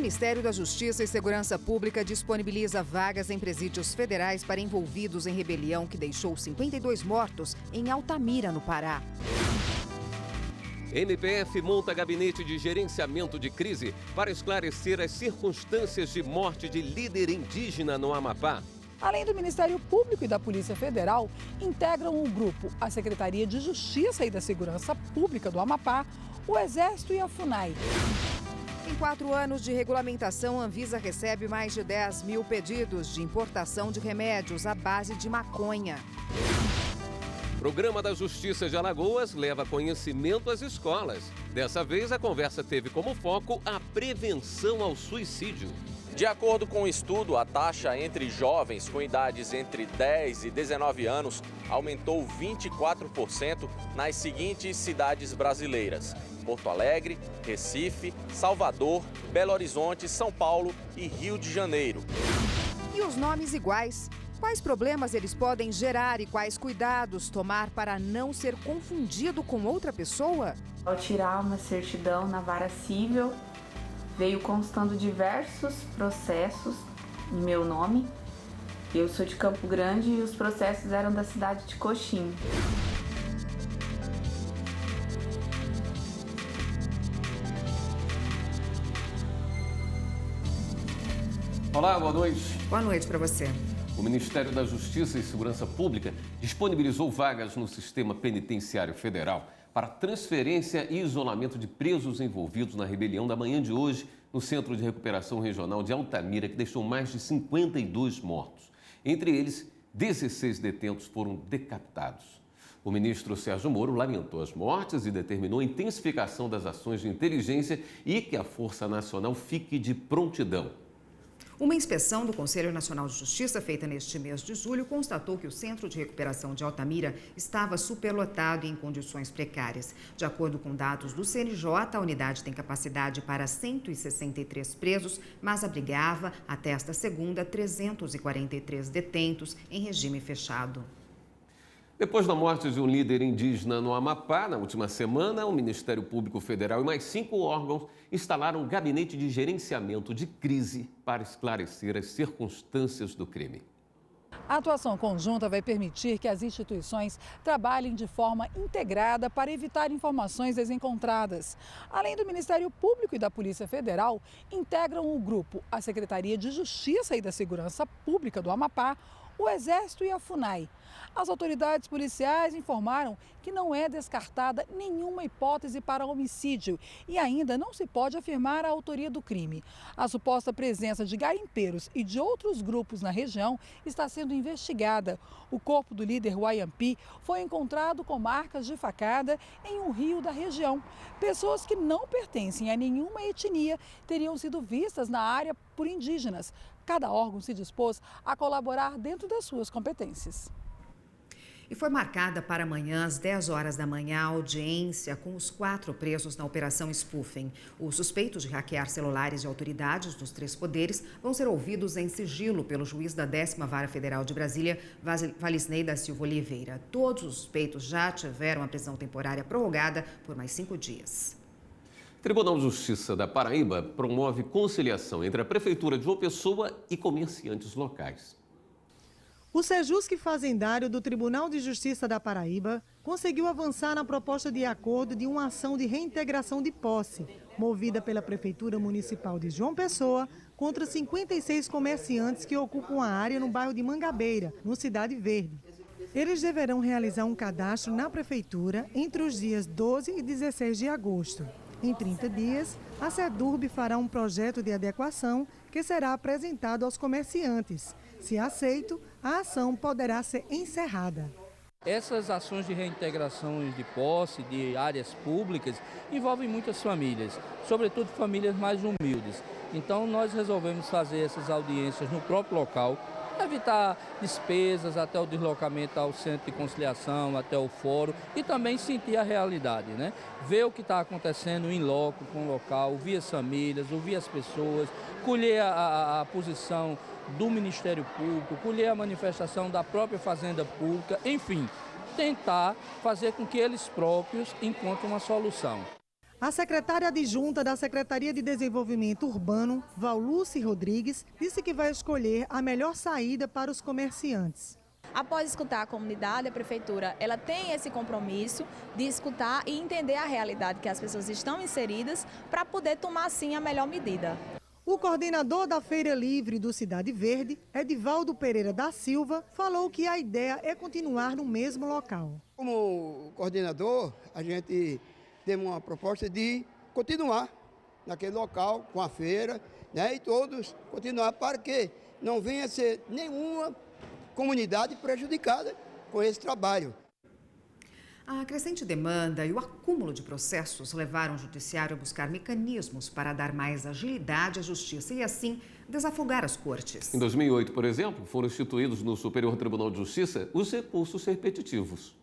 Ministério da Justiça e Segurança Pública disponibiliza vagas em presídios federais para envolvidos em rebelião que deixou 52 mortos em Altamira, no Pará. MPF monta gabinete de gerenciamento de crise para esclarecer as circunstâncias de morte de líder indígena no Amapá. Além do Ministério Público e da Polícia Federal, integram o grupo a Secretaria de Justiça e da Segurança Pública do Amapá, o Exército e a FUNAI. Em 4 anos de regulamentação, a Anvisa recebe mais de 10 mil pedidos de importação de remédios à base de maconha. Programa da Justiça de Alagoas leva conhecimento às escolas. Dessa vez, a conversa teve como foco a prevenção ao suicídio. De acordo com o estudo, a taxa entre jovens com idades entre 10 e 19 anos aumentou 24% nas seguintes cidades brasileiras: Porto Alegre, Recife, Salvador, Belo Horizonte, São Paulo e Rio de Janeiro. E os nomes iguais? Quais problemas eles podem gerar e quais cuidados tomar para não ser confundido com outra pessoa? Ao tirar uma certidão na vara civil, veio constando diversos processos em meu nome. Eu sou de Campo Grande e os processos eram da cidade de Coxim. Olá, boa noite. Boa noite para você. O Ministério da Justiça e Segurança Pública disponibilizou vagas no sistema penitenciário federal para transferência e isolamento de presos envolvidos na rebelião da manhã de hoje no Centro de Recuperação Regional de Altamira, que deixou mais de 52 mortos. Entre eles, 16 detentos foram decapitados. O ministro Sérgio Moro lamentou as mortes e determinou a intensificação das ações de inteligência e que a Força Nacional fique de prontidão. Uma inspeção do Conselho Nacional de Justiça, feita neste mês de julho, constatou que o Centro de Recuperação de Altamira estava superlotado e em condições precárias. De acordo com dados do CNJ, a unidade tem capacidade para 163 presos, mas abrigava, até esta segunda, 343 detentos em regime fechado. Depois da morte de um líder indígena no Amapá, na última semana, o Ministério Público Federal e mais 5 órgãos instalaram um gabinete de gerenciamento de crise para esclarecer as circunstâncias do crime. A atuação conjunta vai permitir que as instituições trabalhem de forma integrada para evitar informações desencontradas. Além do Ministério Público e da Polícia Federal, integram o grupo a Secretaria de Justiça e da Segurança Pública do Amapá, o Exército e a FUNAI. As autoridades policiais informaram que não é descartada nenhuma hipótese para homicídio e ainda não se pode afirmar a autoria do crime. A suposta presença de garimpeiros e de outros grupos na região está sendo investigada. O corpo do líder Wayampi foi encontrado com marcas de facada em um rio da região. Pessoas que não pertencem a nenhuma etnia teriam sido vistas na área por indígenas. Cada órgão se dispôs a colaborar dentro das suas competências. E foi marcada para amanhã, às 10 horas da manhã, a audiência com os 4 presos na Operação Spoofing. Os suspeitos de hackear celulares de autoridades dos 3 poderes vão ser ouvidos em sigilo pelo juiz da 10ª Vara Federal de Brasília, Valisney da Silva Oliveira. Todos os suspeitos já tiveram a prisão temporária prorrogada por mais 5 dias. O Tribunal de Justiça da Paraíba promove conciliação entre a Prefeitura de João Pessoa e comerciantes locais. O Sejusc Fazendário do Tribunal de Justiça da Paraíba conseguiu avançar na proposta de acordo de uma ação de reintegração de posse, movida pela Prefeitura Municipal de João Pessoa, contra 56 comerciantes que ocupam a área no bairro de Mangabeira, no Cidade Verde. Eles deverão realizar um cadastro na Prefeitura entre os dias 12 e 16 de agosto. Em 30 dias, a SEDURB fará um projeto de adequação que será apresentado aos comerciantes. Se aceito, a ação poderá ser encerrada. Essas ações de reintegração de posse, de áreas públicas, envolvem muitas famílias, sobretudo famílias mais humildes. Então nós resolvemos fazer essas audiências no próprio local, evitar despesas até o deslocamento ao centro de conciliação, até o fórum e também sentir a realidade, né? Ver o que está acontecendo em loco, com o local, ouvir as famílias, ouvir as pessoas, colher a posição do Ministério Público, colher a manifestação da própria Fazenda Pública, enfim, tentar fazer com que eles próprios encontrem uma solução. A secretária adjunta da Secretaria de Desenvolvimento Urbano, Valluce Rodrigues, disse que vai escolher a melhor saída para os comerciantes. Após escutar a comunidade, a prefeitura ela tem esse compromisso de escutar e entender a realidade que as pessoas estão inseridas para poder tomar, sim, a melhor medida. O coordenador da Feira Livre do Cidade Verde, Edivaldo Pereira da Silva, falou que a ideia é continuar no mesmo local. Como coordenador, a gente tem uma proposta de continuar naquele local com a feira, né, e todos continuar para que não venha a ser nenhuma comunidade prejudicada com esse trabalho. A crescente demanda e o acúmulo de processos levaram o Judiciário a buscar mecanismos para dar mais agilidade à Justiça e, assim, desafogar as cortes. Em 2008, por exemplo, foram instituídos no Superior Tribunal de Justiça os recursos repetitivos.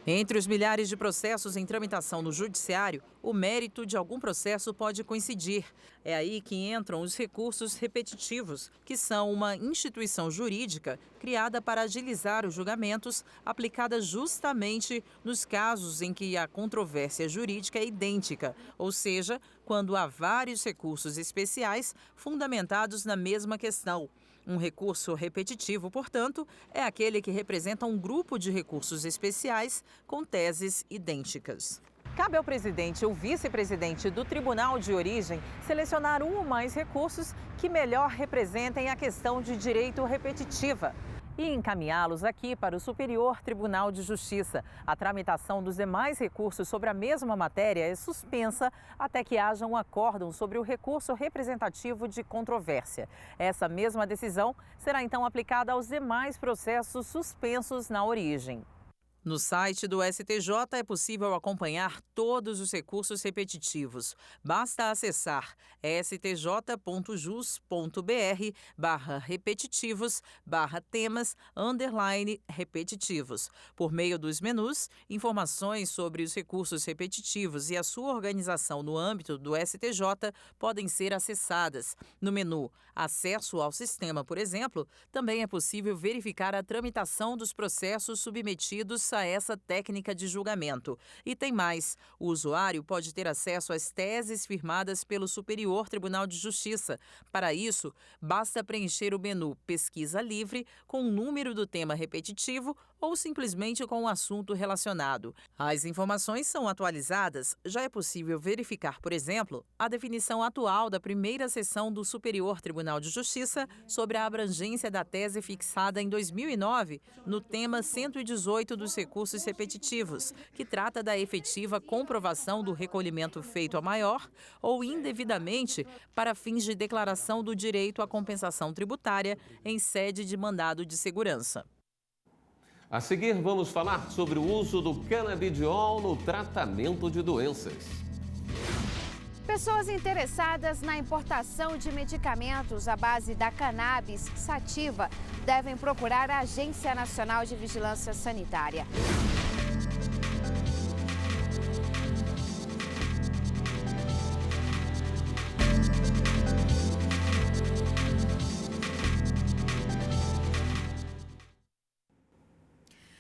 Entre os milhares de processos em tramitação no Judiciário, o mérito de algum processo pode coincidir. É aí que entram os recursos repetitivos, que são uma instituição jurídica criada para agilizar os julgamentos, aplicada justamente nos casos em que a controvérsia jurídica é idêntica, ou seja, quando há vários recursos especiais fundamentados na mesma questão. Um recurso repetitivo, portanto, é aquele que representa um grupo de recursos especiais com teses idênticas. Cabe ao presidente ou vice-presidente do Tribunal de Origem selecionar um ou mais recursos que melhor representem a questão de direito repetitiva e encaminhá-los aqui para o Superior Tribunal de Justiça. A tramitação dos demais recursos sobre a mesma matéria é suspensa até que haja um acórdão sobre o recurso representativo de controvérsia. Essa mesma decisão será então aplicada aos demais processos suspensos na origem. No site do STJ é possível acompanhar todos os recursos repetitivos. Basta acessar stj.jus.br/repetitivos/temas_repetitivos. Por meio dos menus, informações sobre os recursos repetitivos e a sua organização no âmbito do STJ podem ser acessadas. No menu Acesso ao Sistema, por exemplo, também é possível verificar a tramitação dos processos submetidos a essa técnica de julgamento. E tem mais, o usuário pode ter acesso às teses firmadas pelo Superior Tribunal de Justiça. Para isso, basta preencher o menu Pesquisa Livre com o número do tema repetitivo ou simplesmente com o assunto relacionado. As informações são atualizadas. Já é possível verificar, por exemplo, a definição atual da primeira sessão do Superior Tribunal de Justiça sobre a abrangência da tese fixada em 2009 no tema 118 dos recursos repetitivos, que trata da efetiva comprovação do recolhimento feito a maior ou indevidamente para fins de declaração do direito à compensação tributária em sede de mandado de segurança. A seguir, vamos falar sobre o uso do canabidiol no tratamento de doenças. Pessoas interessadas na importação de medicamentos à base da cannabis sativa devem procurar a Agência Nacional de Vigilância Sanitária.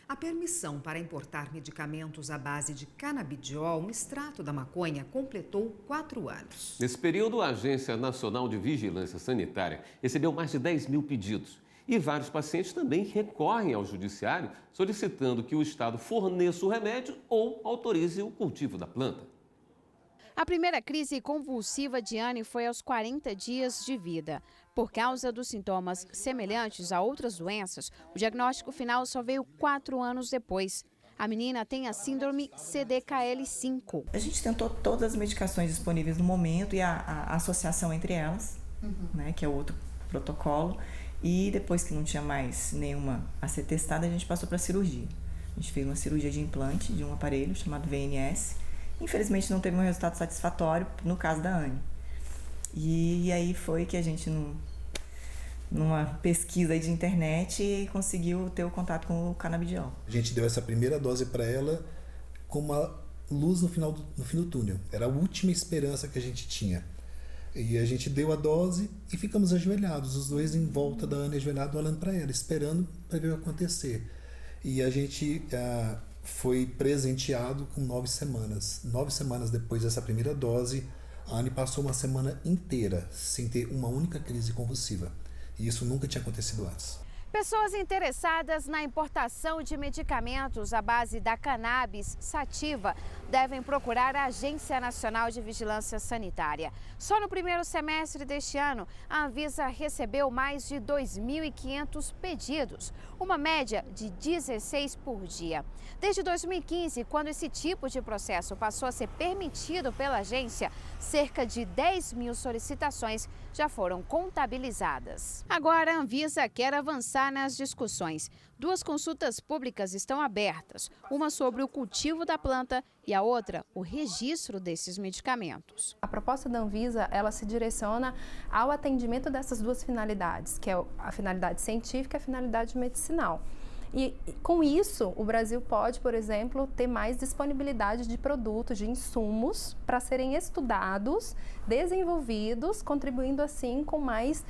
A permissão para importar medicamentos à base de canabidiol, um extrato da maconha, completou 4 anos. Nesse período, a Agência Nacional de Vigilância Sanitária recebeu mais de 10 mil pedidos. E vários pacientes também recorrem ao Judiciário solicitando que o Estado forneça o remédio ou autorize o cultivo da planta. A primeira crise convulsiva de Anne foi aos 40 dias de vida. Por causa dos sintomas semelhantes a outras doenças, o diagnóstico final só veio 4 anos depois. A menina tem a síndrome CDKL5. A gente tentou todas as medicações disponíveis no momento e a associação entre elas, né, que é outro protocolo. E depois que não tinha mais nenhuma a ser testada, a gente passou para a cirurgia. A gente fez uma cirurgia de implante de um aparelho chamado VNS. Infelizmente não teve um resultado satisfatório no caso da Anne. E aí foi que a gente, numa pesquisa de internet, conseguiu ter o contato com o canabidiol. A gente deu essa primeira dose para ela com uma luz no fim do túnel. Era a última esperança que a gente tinha. E a gente deu a dose e ficamos ajoelhados, os dois em volta da Anne, ajoelhados, olhando para ela, esperando para ver o que acontecer. E a gente foi presenteado com 9 semanas. 9 semanas depois dessa primeira dose, a Anne passou uma semana inteira sem ter uma única crise convulsiva. E isso nunca tinha acontecido antes. Pessoas interessadas na importação de medicamentos à base da cannabis sativa devem procurar a Agência Nacional de Vigilância Sanitária. Só no primeiro semestre deste ano, a Anvisa recebeu mais de 2.500 pedidos, uma média de 16 por dia. Desde 2015, quando esse tipo de processo passou a ser permitido pela agência, cerca de 10.000 solicitações já foram contabilizadas. Agora, a Anvisa quer avançar nas discussões. 2 consultas públicas estão abertas, uma sobre o cultivo da planta e a outra, o registro desses medicamentos. A proposta da Anvisa, ela se direciona ao atendimento dessas 2 finalidades, que é a finalidade científica e a finalidade medicinal. E com isso, o Brasil pode, por exemplo, ter mais disponibilidade de produtos, de insumos para serem estudados, desenvolvidos, contribuindo assim com mais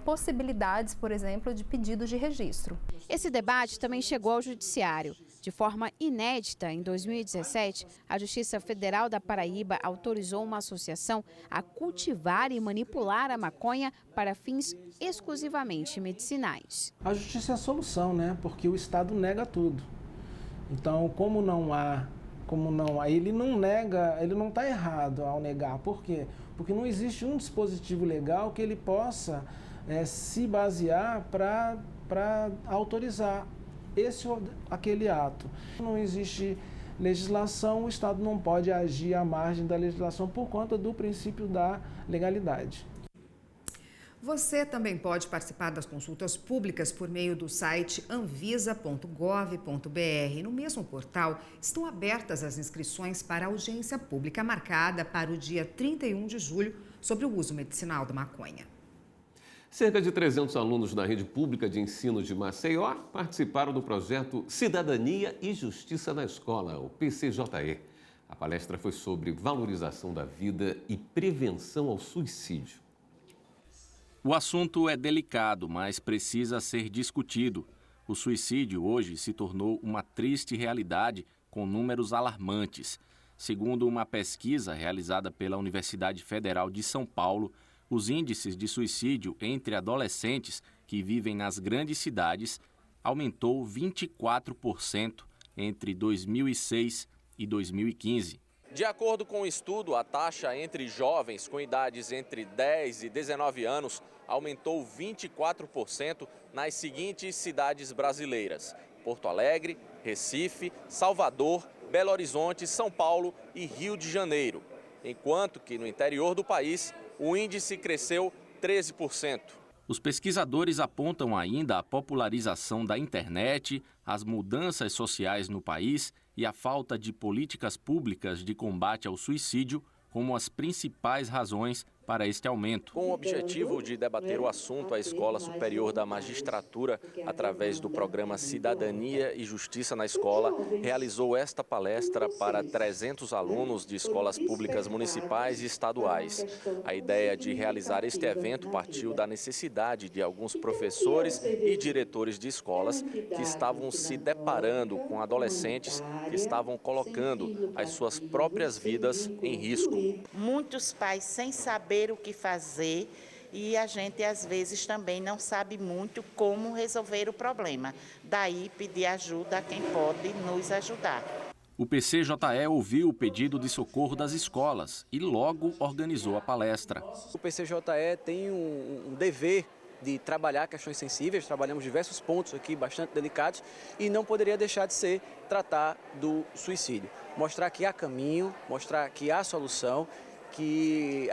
possibilidades, por exemplo, de pedidos de registro. Esse debate também chegou ao Judiciário. De forma inédita, em 2017, a Justiça Federal da Paraíba autorizou uma associação a cultivar e manipular a maconha para fins exclusivamente medicinais. A justiça é a solução, né? Porque o Estado nega tudo. Então, como não há, ele não nega, ele não está errado ao negar. Por quê? Porque não existe um dispositivo legal que ele possa se basear para autorizar esse ou aquele ato. Não existe legislação, o Estado não pode agir à margem da legislação por conta do princípio da legalidade. Você também pode participar das consultas públicas por meio do site anvisa.gov.br. No mesmo portal, estão abertas as inscrições para a audiência pública marcada para o dia 31 de julho sobre o uso medicinal da maconha. Cerca de 300 alunos da rede pública de ensino de Maceió participaram do projeto Cidadania e Justiça na Escola, o PCJE. A palestra foi sobre valorização da vida e prevenção ao suicídio. O assunto é delicado, mas precisa ser discutido. O suicídio hoje se tornou uma triste realidade com números alarmantes. Segundo uma pesquisa realizada pela Universidade Federal de São Paulo, os índices de suicídio entre adolescentes que vivem nas grandes cidades aumentou 24% entre 2006 e 2015. De acordo com o estudo, a taxa entre jovens com idades entre 10 e 19 anos aumentou 24% nas seguintes cidades brasileiras: Porto Alegre, Recife, Salvador, Belo Horizonte, São Paulo e Rio de Janeiro. Enquanto que no interior do país, o índice cresceu 13%. Os pesquisadores apontam ainda a popularização da internet, as mudanças sociais no país e a falta de políticas públicas de combate ao suicídio como as principais razões para este aumento. Com o objetivo de debater o assunto, a Escola Superior da Magistratura, através do programa Cidadania e Justiça na Escola, realizou esta palestra para 300 alunos de escolas públicas municipais e estaduais. A ideia de realizar este evento partiu da necessidade de alguns professores e diretores de escolas que estavam se deparando com adolescentes que estavam colocando as suas próprias vidas em risco. Muitos pais sem saber o que fazer e a gente às vezes também não sabe muito como resolver o problema. Daí pedir ajuda a quem pode nos ajudar. O PCJE ouviu o pedido de socorro das escolas e logo organizou a palestra. O PCJE tem um dever de trabalhar questões sensíveis, trabalhamos diversos pontos aqui bastante delicados e não poderia deixar de ser tratar do suicídio. Mostrar que há caminho, mostrar que há solução, que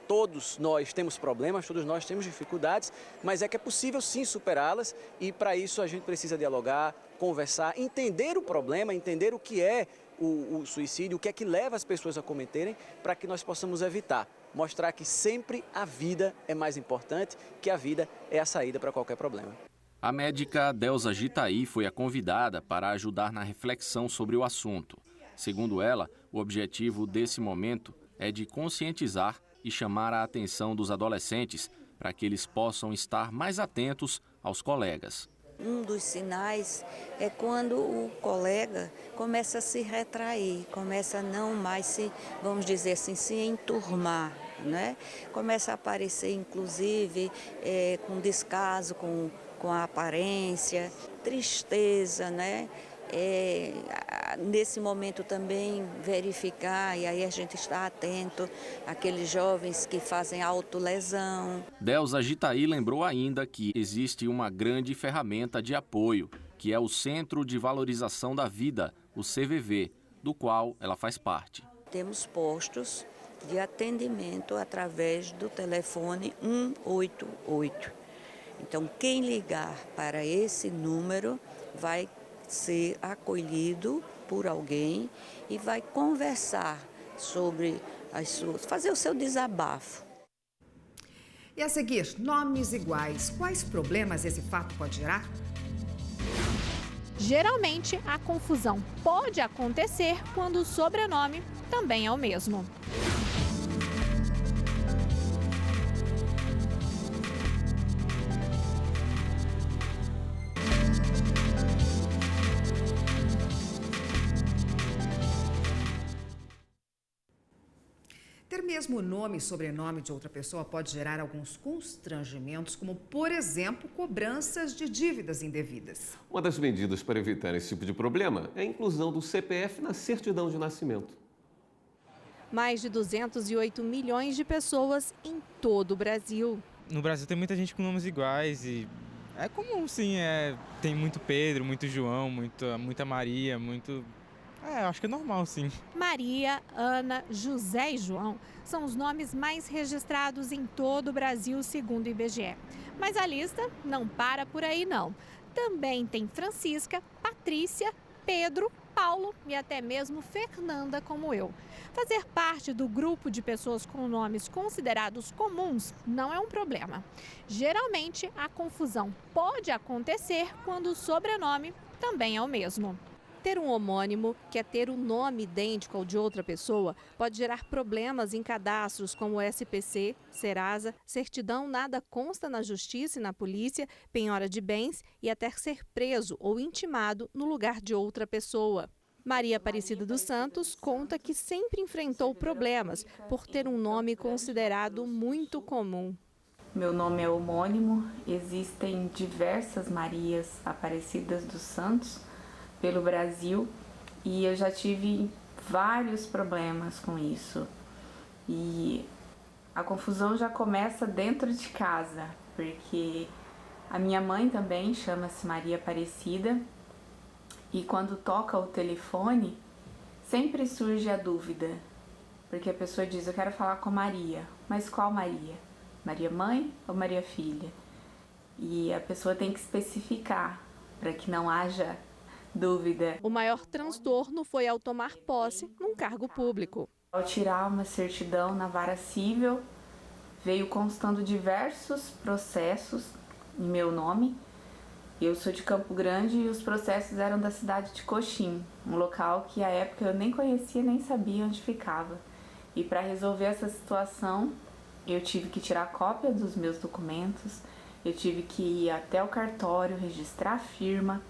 todos nós temos problemas, todos nós temos dificuldades, mas é que é possível sim superá-las e para isso a gente precisa dialogar, conversar, entender o problema, entender o que é o suicídio, o que é que leva as pessoas a cometerem, para que nós possamos evitar. Mostrar que sempre a vida é mais importante, que a vida é a saída para qualquer problema. A médica Delza Gitaí foi a convidada para ajudar na reflexão sobre o assunto. Segundo ela, o objetivo desse momento é de conscientizar e chamar a atenção dos adolescentes para que eles possam estar mais atentos aos colegas. Um dos sinais é quando o colega começa a se retrair, começa a não mais se, vamos dizer assim, se enturmar, né? Começa a aparecer, inclusive, com descaso, com a aparência, tristeza, né? Nesse momento também verificar, e aí a gente está atento àqueles jovens que fazem autolesão. Delza Gitaí lembrou ainda que existe uma grande ferramenta de apoio, que é o Centro de Valorização da Vida, o CVV, do qual ela faz parte. Temos postos de atendimento através do telefone 188. Então, quem ligar para esse número vai ser acolhido por alguém e vai conversar sobre fazer o seu desabafo. E a seguir, nomes iguais. Quais problemas esse fato pode gerar? Geralmente, a confusão pode acontecer quando o sobrenome também é o mesmo. Ter mesmo o nome e sobrenome de outra pessoa pode gerar alguns constrangimentos, como, por exemplo, cobranças de dívidas indevidas. Uma das medidas para evitar esse tipo de problema é a inclusão do CPF na certidão de nascimento. Mais de 208 milhões de pessoas em todo o Brasil. No Brasil tem muita gente com nomes iguais e é comum, sim. Tem muito Pedro, muito João, muita Maria, muito... acho que é normal, sim. Maria, Ana, José e João são os nomes mais registrados em todo o Brasil, segundo o IBGE. Mas a lista não para por aí, não. Também tem Francisca, Patrícia, Pedro, Paulo e até mesmo Fernanda, como eu. Fazer parte do grupo de pessoas com nomes considerados comuns não é um problema. Geralmente, a confusão pode acontecer quando o sobrenome também é o mesmo. Ter um homônimo, que é ter um nome idêntico ao de outra pessoa, pode gerar problemas em cadastros como o SPC, Serasa, certidão nada consta na justiça e na polícia, penhora de bens e até ser preso ou intimado no lugar de outra pessoa. Maria Aparecida dos Santos conta que sempre enfrentou problemas por ter um nome considerado muito comum. Meu nome é homônimo, existem diversas Marias Aparecidas dos Santos pelo Brasil e eu já tive vários problemas com isso. E a confusão já começa dentro de casa, porque a minha mãe também chama-se Maria Aparecida e quando toca o telefone sempre surge a dúvida, porque a pessoa diz: eu quero falar com Maria, mas qual Maria? Maria mãe ou Maria filha? E a pessoa tem que especificar para que não haja dúvida. O maior transtorno foi ao tomar posse num cargo público. Ao tirar uma certidão na vara civil, veio constando diversos processos em meu nome. Eu sou de Campo Grande e os processos eram da cidade de Coxim, um local que à época eu nem conhecia, nem sabia onde ficava. E para resolver essa situação, eu tive que tirar cópia dos meus documentos, eu tive que ir até o cartório, registrar a firma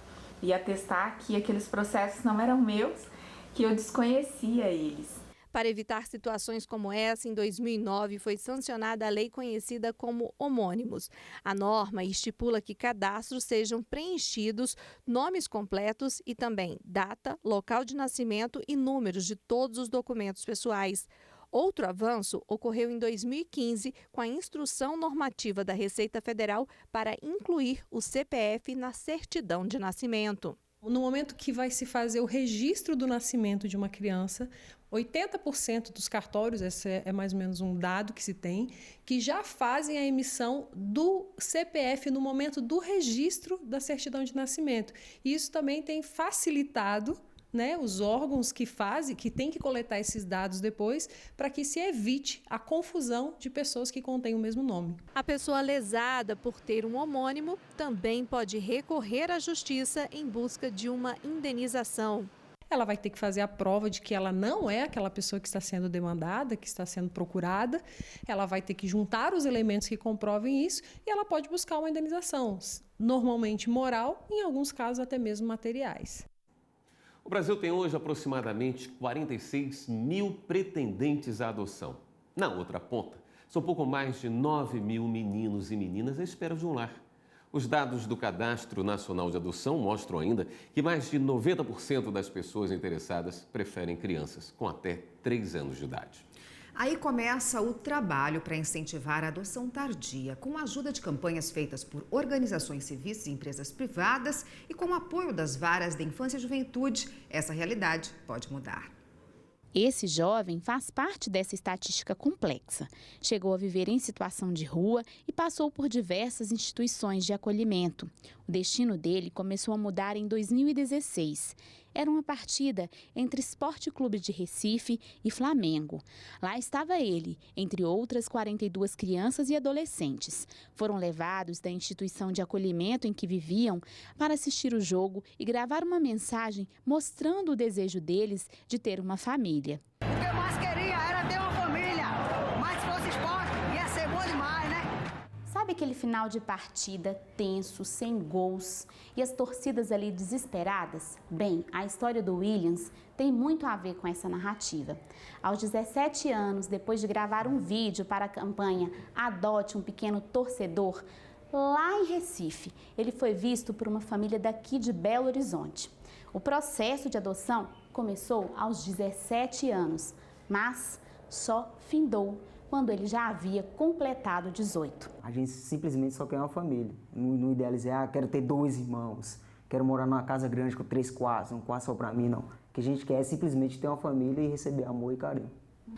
e atestar que aqueles processos não eram meus, que eu desconhecia eles. Para evitar situações como essa, em 2009 foi sancionada a lei conhecida como homônimos. A norma estipula que cadastros sejam preenchidos nomes completos e também data, local de nascimento e números de todos os documentos pessoais. Outro avanço ocorreu em 2015 com a Instrução Normativa da Receita Federal para incluir o CPF na certidão de nascimento. No momento que vai se fazer o registro do nascimento de uma criança, 80% dos cartórios, esse é mais ou menos um dado que se tem, que já fazem a emissão do CPF no momento do registro da certidão de nascimento. E isso também tem facilitado, né, os órgãos que têm que coletar esses dados depois, para que se evite a confusão de pessoas que contêm o mesmo nome. A pessoa lesada por ter um homônimo também pode recorrer à justiça em busca de uma indenização. ela vai ter que fazer a prova de que ela não é aquela pessoa que está sendo demandada, que está sendo procurada, ela vai ter que juntar os elementos que comprovem isso e ela pode buscar uma indenização, normalmente moral, em alguns casos até mesmo materiais. O Brasil tem hoje aproximadamente 46 mil pretendentes à adoção. Na outra ponta, são pouco mais de 9 mil meninos e meninas à espera de um lar. Os dados do Cadastro Nacional de Adoção mostram ainda que mais de 90% das pessoas interessadas preferem crianças com até 3 anos de idade. Aí começa o trabalho para incentivar a adoção tardia, com a ajuda de campanhas feitas por organizações civis e empresas privadas e com o apoio das varas da infância e juventude. Essa realidade pode mudar. Esse jovem faz parte dessa estatística complexa. Chegou a viver em situação de rua e passou por diversas instituições de acolhimento. O destino dele começou a mudar em 2016. Era uma partida entre Esporte Clube de Recife e Flamengo. Lá estava ele, entre outras 42 crianças e adolescentes. Foram levados da instituição de acolhimento em que viviam para assistir o jogo e gravar uma mensagem mostrando o desejo deles de ter uma família. O que eu mais queria era ter uma família, mas se fosse esporte ia ser bom demais, né? Sabe aquele final de partida tenso, sem gols e as torcidas ali desesperadas? Bem, a história do Williams tem muito a ver com essa narrativa. Aos 17 anos, depois de gravar um vídeo para a campanha Adote um Pequeno Torcedor, lá em Recife, ele foi visto por uma família daqui de Belo Horizonte. O processo de adoção começou aos 17 anos, mas só findou quando ele já havia completado 18. A gente simplesmente só quer uma família. Não idealizei, quero ter 2 irmãos, quero morar numa casa grande com 3 quartos, um quarto só para mim, não. O que a gente quer é simplesmente ter uma família e receber amor e carinho.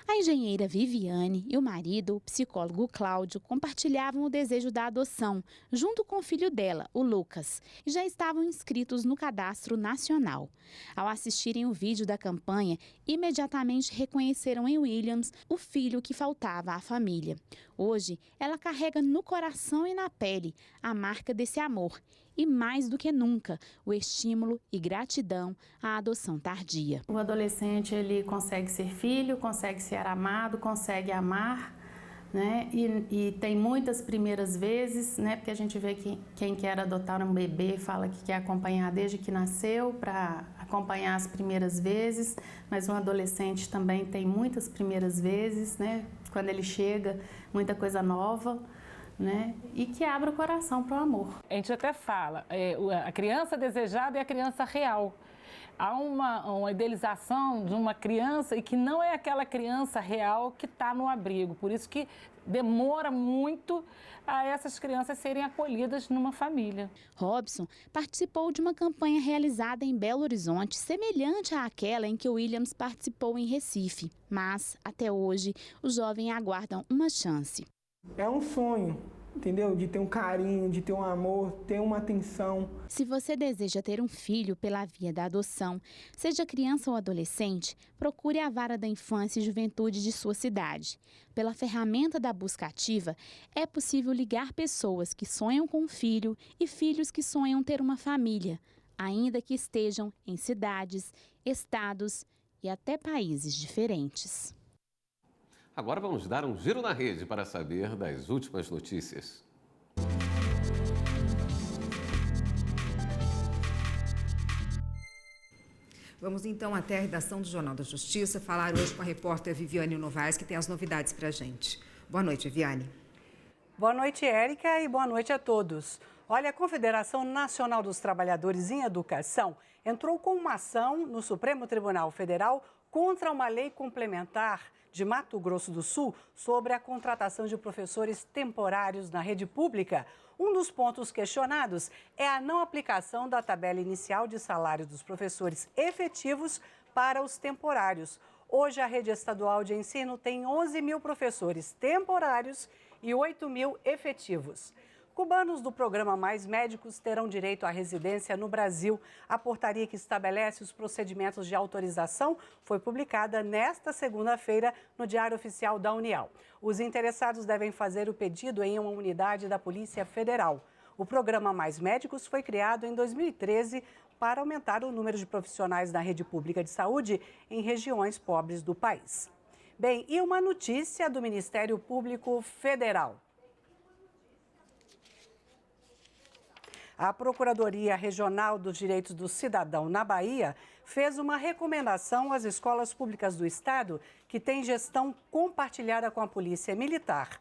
A engenheira Viviane e o marido, o psicólogo Cláudio, compartilhavam o desejo da adoção, junto com o filho dela, o Lucas, e já estavam inscritos no Cadastro Nacional. Ao assistirem o vídeo da campanha, imediatamente reconheceram em Williams o filho que faltava à família. Hoje, ela carrega no coração e na pele a marca desse amor. E mais do que nunca, o estímulo e gratidão à adoção tardia. O adolescente, ele consegue ser filho, consegue ser amado, consegue amar, né? E tem muitas primeiras vezes, né? Porque a gente vê que quem quer adotar um bebê fala que quer acompanhar desde que nasceu para acompanhar as primeiras vezes, mas um adolescente também tem muitas primeiras vezes, né? Quando ele chega, muita coisa nova. Né? E que abra o coração para o amor. A gente até fala, a criança desejada é a criança real. Há uma idealização de uma criança e que não é aquela criança real que está no abrigo. Por isso que demora muito a essas crianças serem acolhidas numa família. Robson participou de uma campanha realizada em Belo Horizonte, semelhante àquela em que o Williams participou em Recife. Mas, até hoje, os jovens aguardam uma chance. É um sonho, entendeu? De ter um carinho, de ter um amor, ter uma atenção. Se você deseja ter um filho pela via da adoção, seja criança ou adolescente, procure a Vara da Infância e Juventude de sua cidade. Pela ferramenta da busca ativa, é possível ligar pessoas que sonham com um filho e filhos que sonham ter uma família, ainda que estejam em cidades, estados e até países diferentes. Agora vamos dar um giro na rede para saber das últimas notícias. Vamos então até a redação do Jornal da Justiça falar hoje com a repórter Viviane Novaes, que tem as novidades para a gente. Boa noite, Viviane. Boa noite, Érica, e boa noite a todos. Olha, a Confederação Nacional dos Trabalhadores em Educação entrou com uma ação no Supremo Tribunal Federal contra uma lei complementar de Mato Grosso do Sul sobre a contratação de professores temporários na rede pública. Um dos pontos questionados é a não aplicação da tabela inicial de salário dos professores efetivos para os temporários. Hoje, a rede estadual de ensino tem 11 mil professores temporários e 8 mil efetivos. Cubanos do programa Mais Médicos terão direito à residência no Brasil. A portaria que estabelece os procedimentos de autorização foi publicada nesta segunda-feira no Diário Oficial da União. Os interessados devem fazer o pedido em uma unidade da Polícia Federal. O programa Mais Médicos foi criado em 2013 para aumentar o número de profissionais da rede pública de saúde em regiões pobres do país. Bem, e uma notícia do Ministério Público Federal. A Procuradoria Regional dos Direitos do Cidadão na Bahia fez uma recomendação às escolas públicas do estado que têm gestão compartilhada com a Polícia Militar.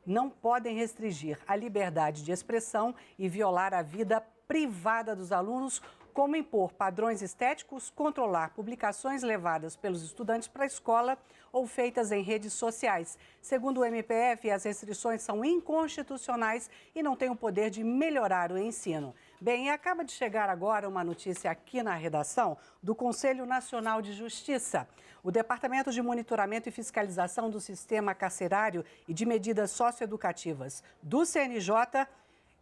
Não podem restringir a liberdade de expressão e violar a vida privada dos alunos, como impor padrões estéticos, controlar publicações levadas pelos estudantes para a escola ou feitas em redes sociais. Segundo o MPF, as restrições são inconstitucionais e não têm o poder de melhorar o ensino. Bem, e acaba de chegar agora uma notícia aqui na redação do Conselho Nacional de Justiça. O Departamento de Monitoramento e Fiscalização do Sistema Carcerário e de Medidas Socioeducativas do CNJ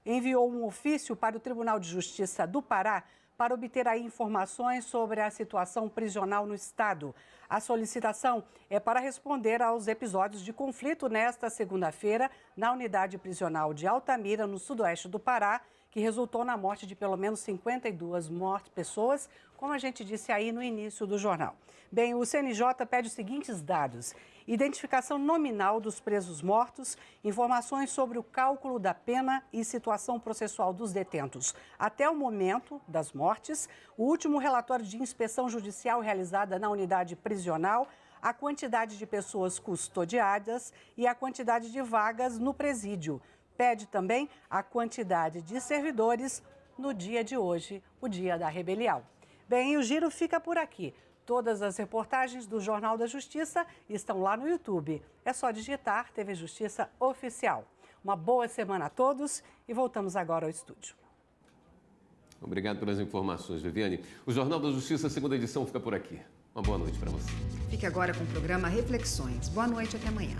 enviou um ofício para o Tribunal de Justiça do Pará para obter aí informações sobre a situação prisional no estado. A solicitação é para responder aos episódios de conflito nesta segunda-feira na unidade prisional de Altamira, no sudoeste do Pará, que resultou na morte de pelo menos 52 pessoas, como a gente disse aí no início do jornal. Bem, o CNJ pede os seguintes dados: identificação nominal dos presos mortos, informações sobre o cálculo da pena e situação processual dos detentos até o momento das mortes, o último relatório de inspeção judicial realizada na unidade prisional, a quantidade de pessoas custodiadas e a quantidade de vagas no presídio. Pede também a quantidade de servidores no dia de hoje, o dia da rebelião. Bem, e o giro fica por aqui. Todas as reportagens do Jornal da Justiça estão lá no YouTube. É só digitar TV Justiça Oficial. Uma boa semana a todos e voltamos agora ao estúdio. Obrigado pelas informações, Viviane. O Jornal da Justiça, segunda edição, fica por aqui. Uma boa noite para você. Fique agora com o programa Reflexões. Boa noite, até amanhã.